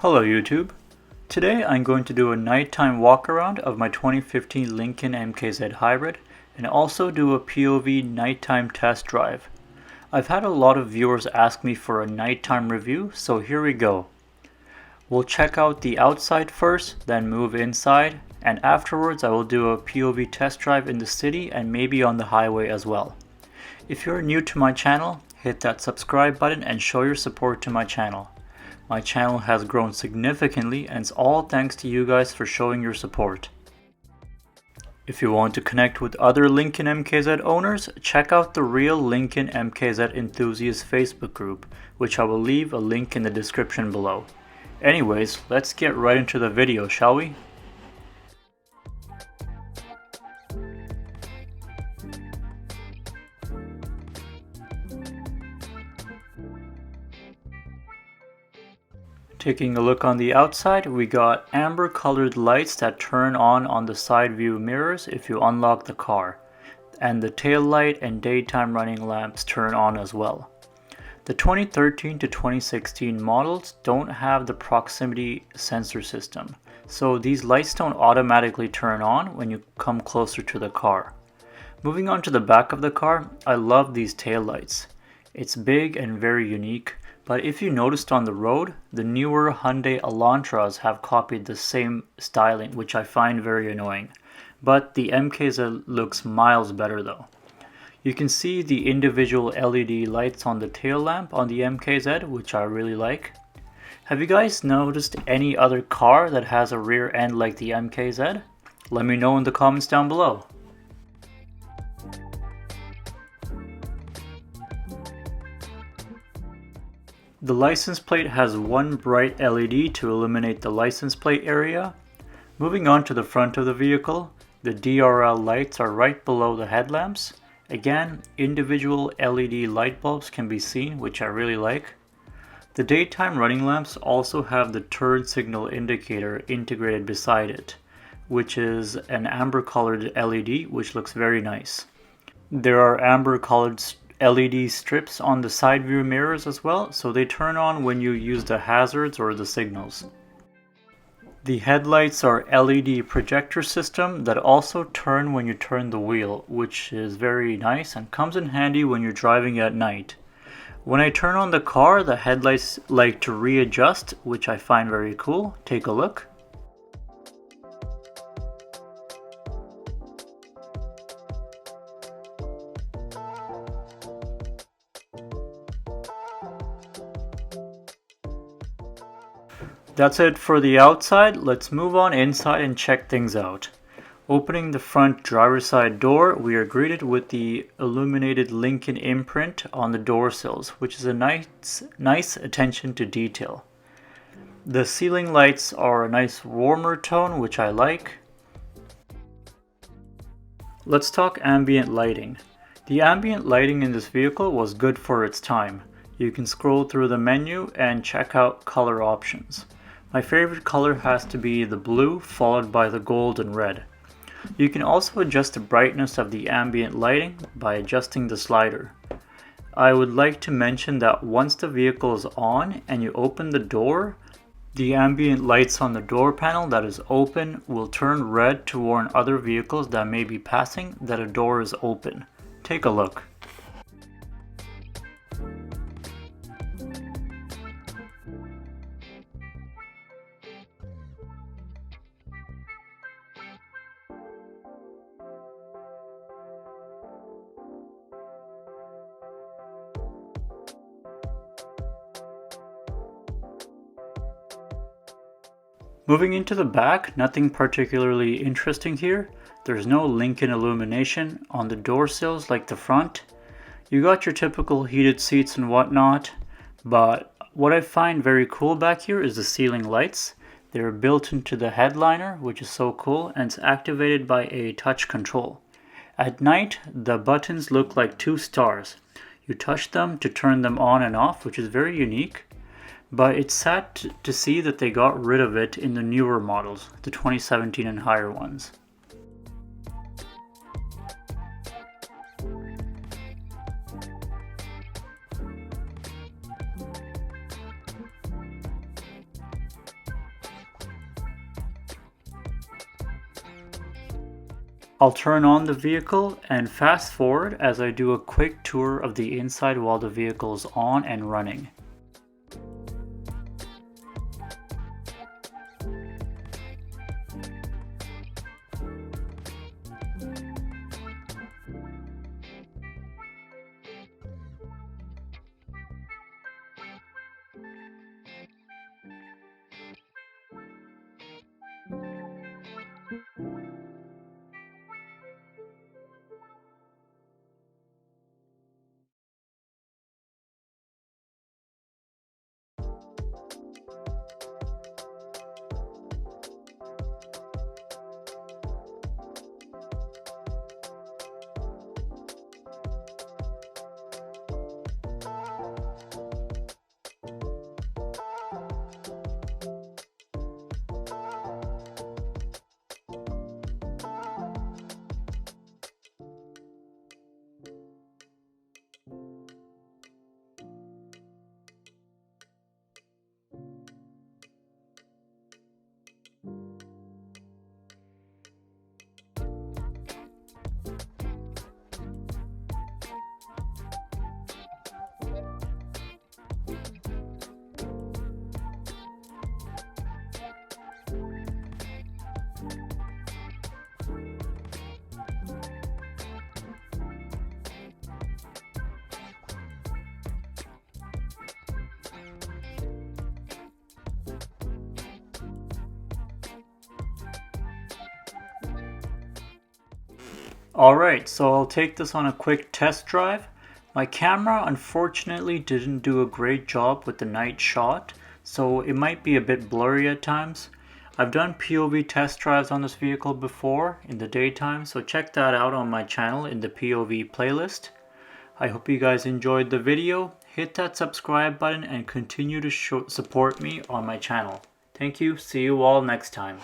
Hello YouTube. Today I'm going to do a nighttime walk around of my 2015 Lincoln MKZ Hybrid and also do a POV nighttime test drive. I've had a lot of viewers ask me for a nighttime review, so here we go. We'll check out the outside first, then move inside, and afterwards I will do a POV test drive in the city and maybe on the highway as well. If you're new to my channel, hit that subscribe button and show your support to my channel. My channel has grown significantly and it's all thanks to you guys for showing your support. If you want to connect with other Lincoln MKZ owners, check out the Real Lincoln MKZ Enthusiast Facebook group, which I will leave a link in the description below. Anyways, let's get right into the video, shall we? Taking a look on the outside, we got amber colored lights that turn on the side view mirrors if you unlock the car, and the tail light and daytime running lamps turn on as well. The 2013 to 2016 models don't have the proximity sensor system, so these lights don't automatically turn on when you come closer to the car. Moving on to the back of the car, I love these tail lights. It's big and very unique. But if you noticed on the road, the newer Hyundai Elantras have copied the same styling, which I find very annoying. But the MKZ looks miles better though. You can see the individual LED lights on the tail lamp on the MKZ, which I really like. Have you guys noticed any other car that has a rear end like the MKZ? Let me know in the comments down below. The license plate has one bright LED to illuminate the license plate area. Moving on to the front of the vehicle, the DRL lights are right below the headlamps. Again, individual LED light bulbs can be seen, which I really like. The daytime running lamps also have the turn signal indicator integrated beside it, which is an amber colored LED, which looks very nice. There are amber colored LED strips on the side view mirrors as well, so they turn on when you use the hazards or the signals. The headlights are LED projector system that also turn when you turn the wheel, which is very nice and comes in handy when you're driving at night. When I turn on the car, the headlights like to readjust, which I find very cool. Take a look. That's it for the outside. Let's move on inside and check things out. Opening the front driver's side door, we are greeted with the illuminated Lincoln imprint on the door sills, which is a nice attention to detail. The ceiling lights are a nice warmer tone, which I like. Let's talk ambient lighting. The ambient lighting in this vehicle was good for its time. You can scroll through the menu and check out color options. My favorite color has to be the blue, followed by the gold and red. You can also adjust the brightness of the ambient lighting by adjusting the slider. I would like to mention that once the vehicle is on and you open the door, the ambient lights on the door panel that is open will turn red to warn other vehicles that may be passing that a door is open. Take a look. Moving into the back, nothing particularly interesting here. There's no Lincoln illumination on the door sills like the front. You got your typical heated seats and whatnot, but what I find very cool back here is the ceiling lights. They're built into the headliner, which is so cool, and it's activated by a touch control. At night, the buttons look like two stars. You touch them to turn them on and off, which is very unique. But it's sad to see that they got rid of it in the newer models, the 2017 and higher ones. I'll turn on the vehicle and fast forward as I do a quick tour of the inside while the vehicle is on and running. Alright, so I'll take this on a quick test drive. My camera unfortunately didn't do a great job with the night shot, so it might be a bit blurry at times. I've done POV test drives on this vehicle before in the daytime, so check that out on my channel in the POV playlist. I hope you guys enjoyed the video. Hit that subscribe button and continue to support me on my channel. Thank you, see you all next time.